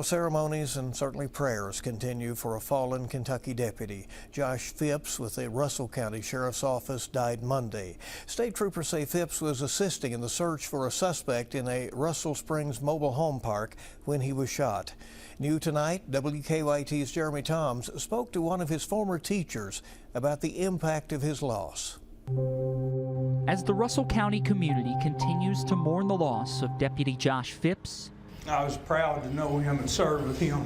Ceremonies and certainly prayers continue for a fallen Kentucky deputy. Josh Phipps with the Russell County Sheriff's Office died Monday. State troopers say Phipps was assisting in the search for a suspect in a Russell Springs mobile home park when he was shot. New tonight, WKYT's Jeremy Toms spoke to one of his former teachers about the impact of his loss. As the Russell County community continues to mourn the loss of Deputy Josh Phipps, I was proud to know him and serve with him.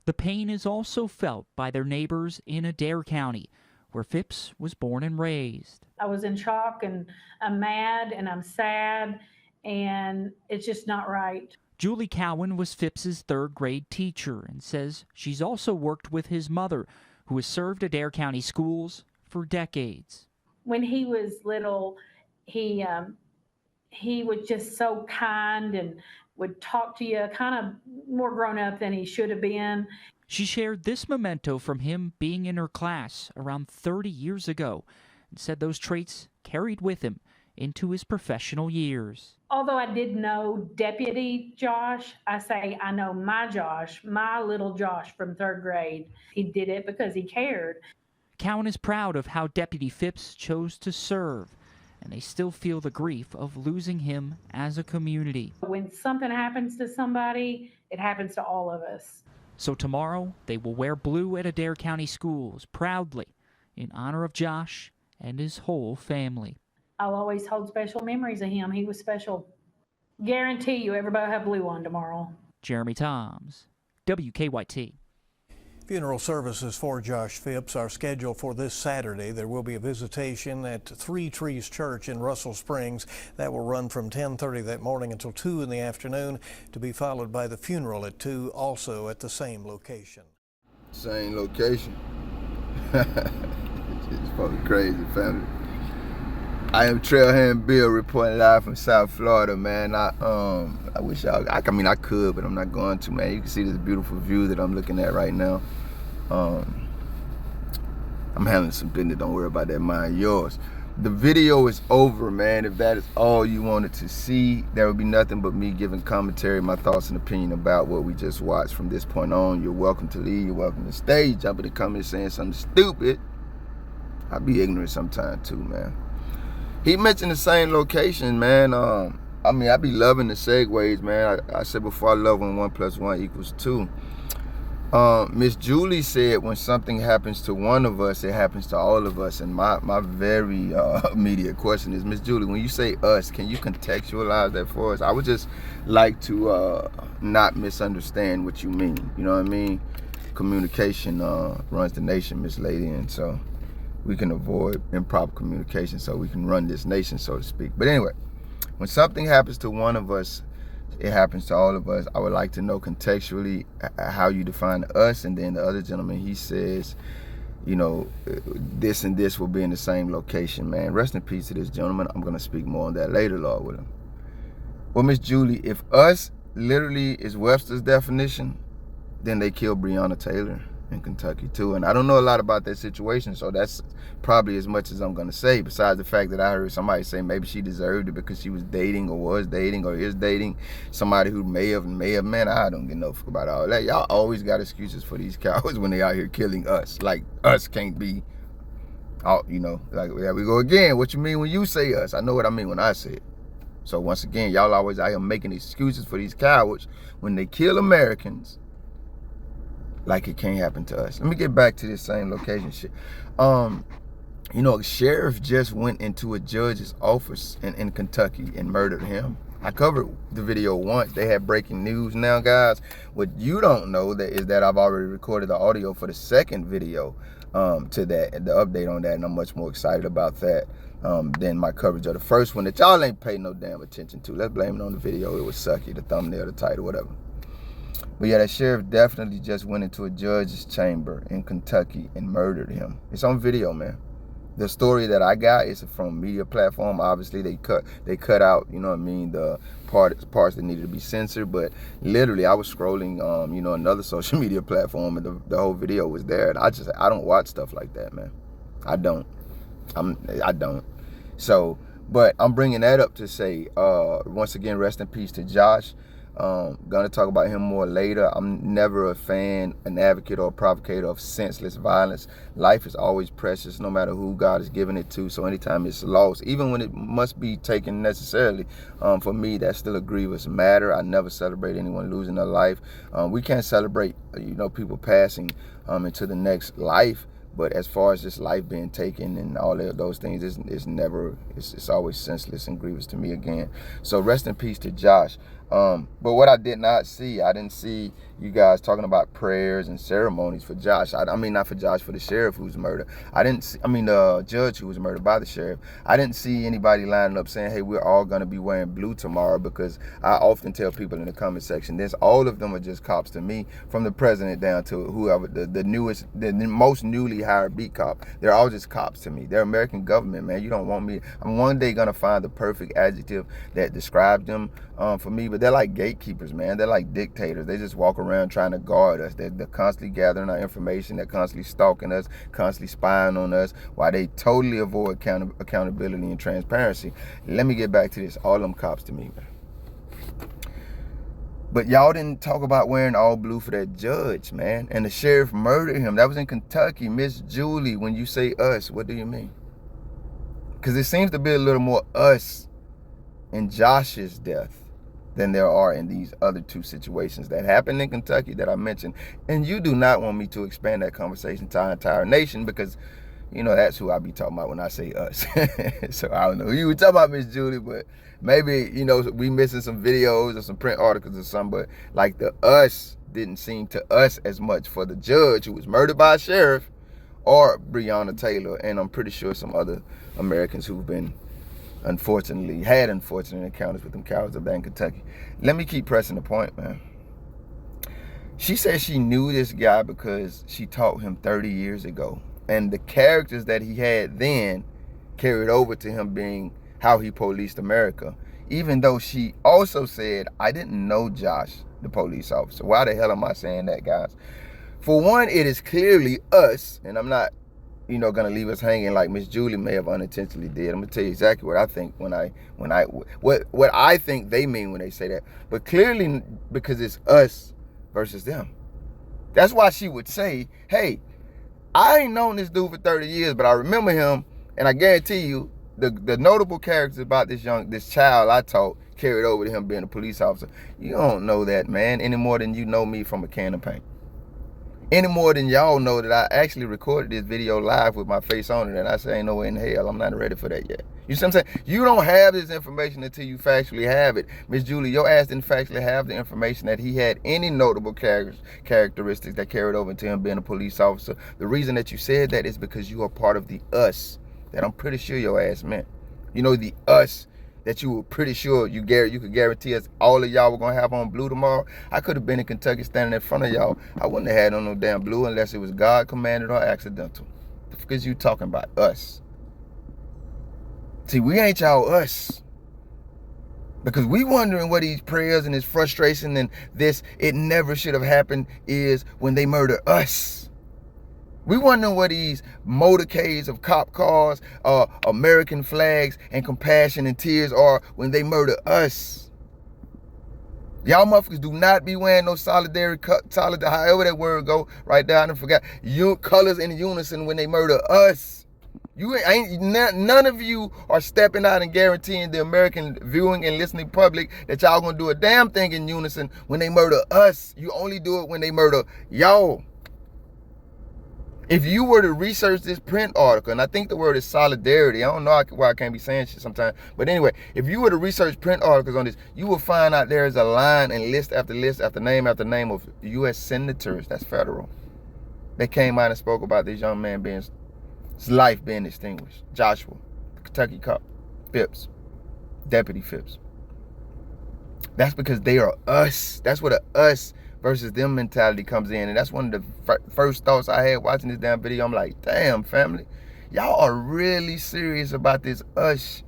the pain is also felt by their neighbors in Adair County, where Phipps was born and raised. I was in shock, and I'm mad and I'm sad, and it's just not right. Julie Cowan was Phipps's third-grade teacher and says she's also worked with his mother, who has served Adair County schools for decades. When he was little, he was just so kind and would talk to you kind of more grown up than he should have been. She shared this memento from him being in her class around 30 years ago and said those traits carried with him into his professional years. Although I did know Deputy Josh, I say I know my Josh, my little Josh from third grade. He did it because he cared. Cowan is proud of how Deputy Phipps chose to serve, and they still feel the grief of losing him as a community. When something happens to somebody, it happens to all of us. So tomorrow, they will wear blue at Adair County schools proudly in honor of Josh and his whole family. I'll always hold special memories of him. He was special. Guarantee you everybody will have blue on tomorrow. Jeremy Toms, WKYT. Funeral services for Josh Phipps are scheduled for this Saturday. There will be a visitation at Three Trees Church in Russell Springs. That will run from 10:30 that morning until 2 in the afternoon, to be followed by the funeral at 2, also at the same location. Same location. It's fucking crazy, family. I am Trailhand Bill reporting live from South Florida, man. I wish I could, but I'm not going to, man. You can see this beautiful view that I'm looking at right now. I'm handling some business. Don't worry about that. Mind yours. The video is over, man. If that is all you wanted to see, there will be nothing but me giving commentary, my thoughts and opinion about what we just watched. From this point on, you're welcome to leave. You're welcome to stay. Jump in the comments saying something stupid. I be ignorant sometimes too, man. He mentioned the same location, man. I be loving the segues, man. I said before, I love when 1 + 1 = 2. Miss Julie said when something happens to one of us, it happens to all of us. And my very immediate question is, Miss Julie, when you say us, can you contextualize that for us? I would just like to not misunderstand what you mean. You know what I mean? Communication runs the nation, Miss Lady, and so we can avoid improper communication so we can run this nation, so to speak. But anyway, when something happens to one of us, it happens to all of us. I would like to know contextually how you define us. And then the other gentleman, he says, you know, this and this will be in the same location, man. Rest in peace to this gentleman. I'm going to speak more on that later, Lord willing. Well, Miss Julie, if us literally is Webster's definition, then they killed Breonna Taylor in Kentucky too. And I don't know a lot about that situation, so that's probably as much as I'm gonna say, besides the fact that I heard somebody say maybe she deserved it because she was dating or is dating somebody who may have, man, I don't get no fuck about all that. Y'all always got excuses for these cowards when they out here killing us. Like us can't be out, you know, like there we go again. What you mean when you say us? I know what I mean when I say it. So once again, y'all always out here making excuses for these cowards when they kill Americans, like it can't happen to us. Let me get back to this same location shit. You know, a sheriff just went into a judge's office in Kentucky and murdered him. I covered the video once. They had breaking news now, guys. What you don't know is that I've already recorded the audio for the second video to that, and the update on that, and I'm much more excited about that than my coverage of the first one that y'all ain't paid no damn attention to. Let's blame it on the video. It was sucky, the thumbnail, the title, whatever. But yeah, that sheriff definitely just went into a judge's chamber in Kentucky and murdered him. It's on video, man. The story that I got is from media platform. Obviously, they cut out, you know what I mean, the parts that needed to be censored. But literally, I was scrolling, you know, another social media platform, and the whole video was there. And I don't watch stuff like that, man. I don't. So, but I'm bringing that up to say, once again, rest in peace to Josh. Gonna talk about him more later. I'm never a fan, an advocate, or a provocator of senseless violence. Life is always precious, no matter who God is giving it to. So anytime it's lost, even when it must be taken necessarily, for me, that's still a grievous matter. I never celebrate anyone losing their life. We can't celebrate, people passing into the next life. But as far as this life being taken and all of those things, it's always senseless and grievous to me again. So rest in peace to Josh. But what I didn't see you guys talking about prayers and ceremonies for Josh. I mean, not for Josh, for the sheriff who was murdered. The judge who was murdered by the sheriff. I didn't see anybody lining up saying, hey, we're all going to be wearing blue tomorrow, because I often tell people in the comment section, all of them are just cops to me, from the president down to whoever, the most newly hired beat cop. They're all just cops to me. They're American government, man. You don't want me. I'm one day going to find the perfect adjective that describes them for me, but they're like gatekeepers, man. They're like dictators. They just walk around trying to guard us. They're constantly gathering our information. They're constantly stalking us, constantly spying on us, while they totally avoid accountability and transparency. Let me get back to this. All them cops to me, man. But y'all didn't talk about wearing all blue for that judge, man. And the sheriff murdered him. That was in Kentucky. Miss Julie, when you say us, what do you mean? Because it seems to be a little more us in Josh's death than there are in these other two situations that happened in Kentucky that I mentioned. And you do not want me to expand that conversation to our entire nation, because, that's who I be talking about when I say us. So I don't know who you were talking about, Miss Julie, but maybe, we missing some videos or some print articles or something, but like the us didn't seem to us as much for the judge who was murdered by a sheriff, or Breonna Taylor, and I'm pretty sure some other Americans who've been had unfortunate encounters with them cowards up there in Kentucky. Let me keep pressing the point, man. She said she knew this guy because she taught him 30 years ago. And the characters that he had then carried over to him being how he policed America. Even though she also said, I didn't know Josh, the police officer. Why the hell am I saying that, guys? For one, it is clearly us, and I'm not gonna leave us hanging like Miss Julie may have unintentionally did. I'm gonna tell you exactly what I think what I think they mean when they say that. But clearly, because it's us versus them. That's why she would say, hey, I ain't known this dude for 30 years, but I remember him, and I guarantee you, the notable characters about this child I taught carried over to him being a police officer. You don't know that, man, any more than you know me from a can of paint. Any more than y'all know that I actually recorded this video live with my face on it, and I say ain't no way in hell I'm not ready for that yet. You see what I'm saying? You don't have this information until you factually have it. Miss Julie, your ass didn't factually have the information that he had any notable characteristics that carried over to him being a police officer. The reason that you said that is because you are part of the us that I'm pretty sure your ass meant. The us that you were pretty sure you could guarantee us all of y'all were gonna have on blue tomorrow. I could have been in Kentucky standing in front of y'all. I wouldn't have had on no damn blue unless it was God commanded or accidental. Because you talking about us. See, we ain't y'all us. Because we wondering what these prayers and this frustration and this, it never should have happened, is when they murder us. We wondering what these motorcades of cop cars, American flags, and compassion and tears are when they murder us. Y'all motherfuckers do not be wearing no however that word go, right there, I done forgot. Colors in unison when they murder us. None of you are stepping out and guaranteeing the American viewing and listening public that y'all gonna do a damn thing in unison when they murder us. You only do it when they murder y'all. If you were to research this print article, and I think the word is solidarity. I don't know why I can't be saying shit sometimes. But anyway, if you were to research print articles on this, you will find out there is a line and list after name of U.S. senators, that's federal, that came out and spoke about this young man his life being extinguished. Joshua, the Kentucky cop, Phipps, Deputy Phipps. That's because they are us. That's what us versus them mentality comes in. And that's one of the first thoughts I had watching this damn video. I'm like, damn, family, y'all are really serious about this us.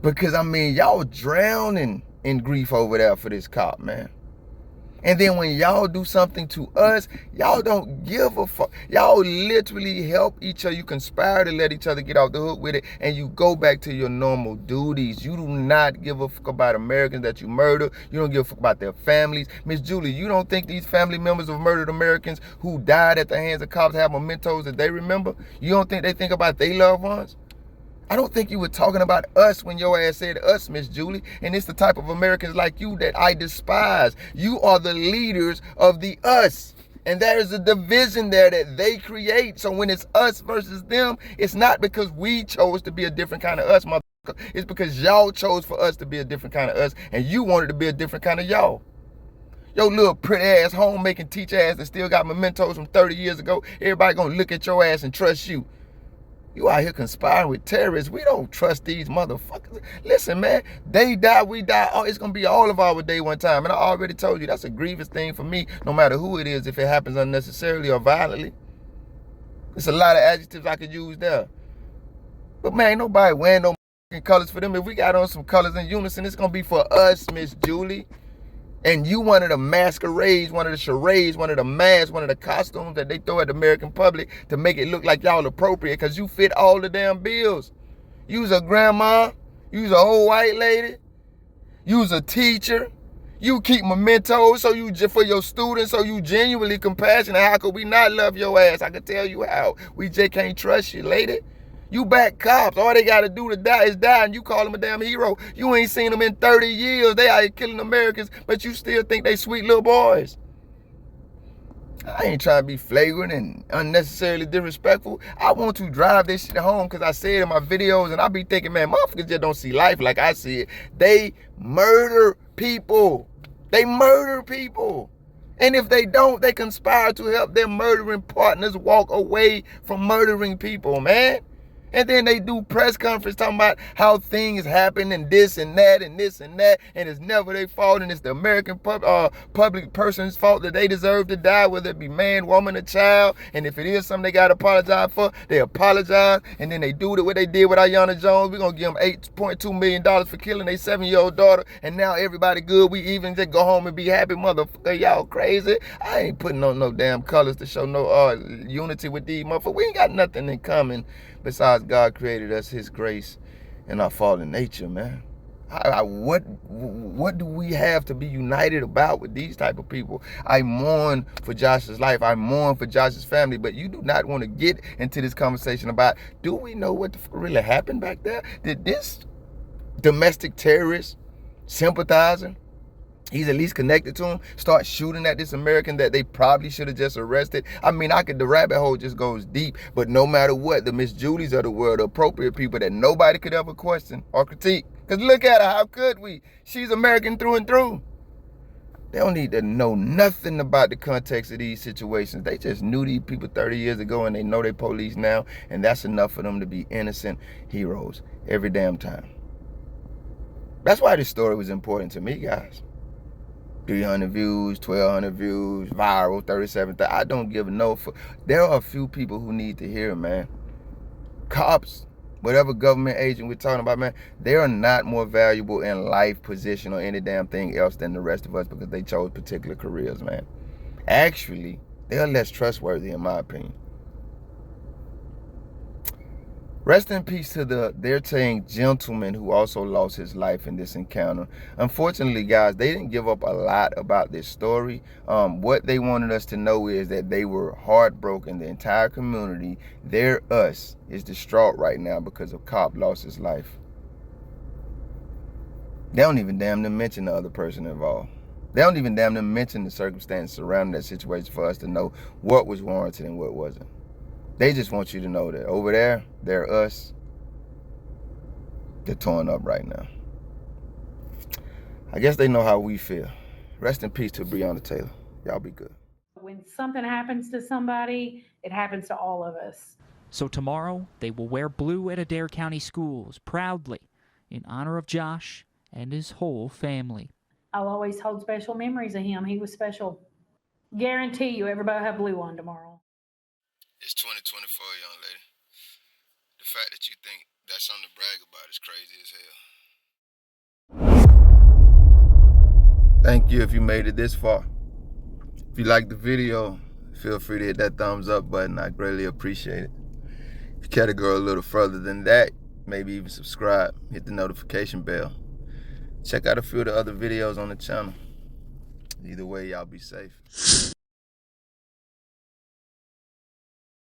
Because, y'all drowning in grief over there for this cop, man. And then when y'all do something to us, y'all don't give a fuck. Y'all literally help each other. You conspire to let each other get off the hook with it, and you go back to your normal duties. You do not give a fuck about Americans that you murder. You don't give a fuck about their families. Miss Julie, you don't think these family members of murdered Americans who died at the hands of cops have mementos that they remember? You don't think they think about their loved ones? I don't think you were talking about us when your ass said us, Miss Julie. And it's the type of Americans like you that I despise. You are the leaders of the us. And there is a division there that they create. So when it's us versus them, it's not because we chose to be a different kind of us, motherfucker. It's because y'all chose for us to be a different kind of us, and you wanted to be a different kind of y'all. Your little pretty ass homemaking teacher ass that still got mementos from 30 years ago, everybody gonna look at your ass and trust you. You out here conspiring with terrorists. We don't trust these motherfuckers. Listen, man, they die, we die. Oh, it's going to be all of our day one time. And I already told you that's a grievous thing for me, no matter who it is, if it happens unnecessarily or violently. There's a lot of adjectives I could use there. But, man, ain't nobody wearing no colors for them. If we got on some colors in unison, it's going to be for us, Miss Julie. And you one of the masquerades, one of the charades, one of the masks, one of the costumes that they throw at the American public to make it look like y'all appropriate because you fit all the damn bills. You's a grandma. You's a old white lady. You's a teacher. You keep mementos so you for your students, so you genuinely compassionate. How could we not love your ass? I can tell you how. We just can't trust you, lady. You back cops. All they got to do to die is die, and you call them a damn hero. You ain't seen them in 30 years. They out here killing Americans, but you still think they sweet little boys. I ain't trying to be flagrant and unnecessarily disrespectful. I want to drive this shit home because I say it in my videos, and I be thinking, man, motherfuckers just don't see life like I see it. They murder people. They murder people. And if they don't, they conspire to help their murdering partners walk away from murdering people, man. And then they do press conference talking about how things happen and this and that and this and that, and it's never their fault, and it's the American public person's fault that they deserve to die, whether it be man, woman, or child. And if it is something they got to apologize for, they apologize, and then they do what they did with Aiyana Jones. We're going to give them $8.2 million for killing their 7-year-old daughter, and now everybody good. We even just go home and be happy. Motherfucker, y'all crazy. I ain't putting on no damn colors to show no unity with these motherfuckers. We ain't got nothing in common besides God created us, his grace, and our fallen nature, man. What do we have to be united about with these type of people? I mourn for Josh's life. I mourn for Josh's family, but you do not want to get into this conversation about, do we know what really happened back there? Did this domestic terrorist sympathizer, he's at least connected to him, start shooting at this American that they probably should have just arrested? I mean, the rabbit hole just goes deep, but no matter what, the Miss Julies of the world, the appropriate people that nobody could ever question or critique. Because look at her, how could we? She's American through and through. They don't need to know nothing about the context of these situations. They just knew these people 30 years ago, and they know they police now, and that's enough for them to be innocent heroes every damn time. That's why this story was important to me, guys. 300 views, 1,200 views, viral, 37,000. I don't give no fuck. There are a few people who need to hear, man. Cops, whatever government agent we're talking about, man, they are not more valuable in life, position, or any damn thing else than the rest of us because they chose particular careers, man. Actually, they are less trustworthy, in my opinion. Rest in peace to they're saying gentleman who also lost his life in this encounter. Unfortunately, guys, they didn't give up a lot about this story. What they wanted us to know is that they were heartbroken. The entire community, us, is distraught right now because a cop lost his life. They don't even damn them mention the other person involved. They don't even damn them mention the circumstances surrounding that situation for us to know what was warranted and what wasn't. They just want you to know that over there, they're us. They're torn up right now. I guess they know how we feel. Rest in peace to Breonna Taylor. Y'all be good. When something happens to somebody, it happens to all of us. So tomorrow, they will wear blue at Adair County schools proudly in honor of Josh and his whole family. I'll always hold special memories of him. He was special. Guarantee you, everybody will have blue on tomorrow. It's 2024, young lady. The fact that you think that's something to brag about is crazy as hell. Thank you if you made it this far. If you like the video, feel free to hit that thumbs up button. I greatly appreciate it. If you care to go a little further than that, maybe even subscribe, hit the notification bell. Check out a few of the other videos on the channel. Either way, y'all be safe.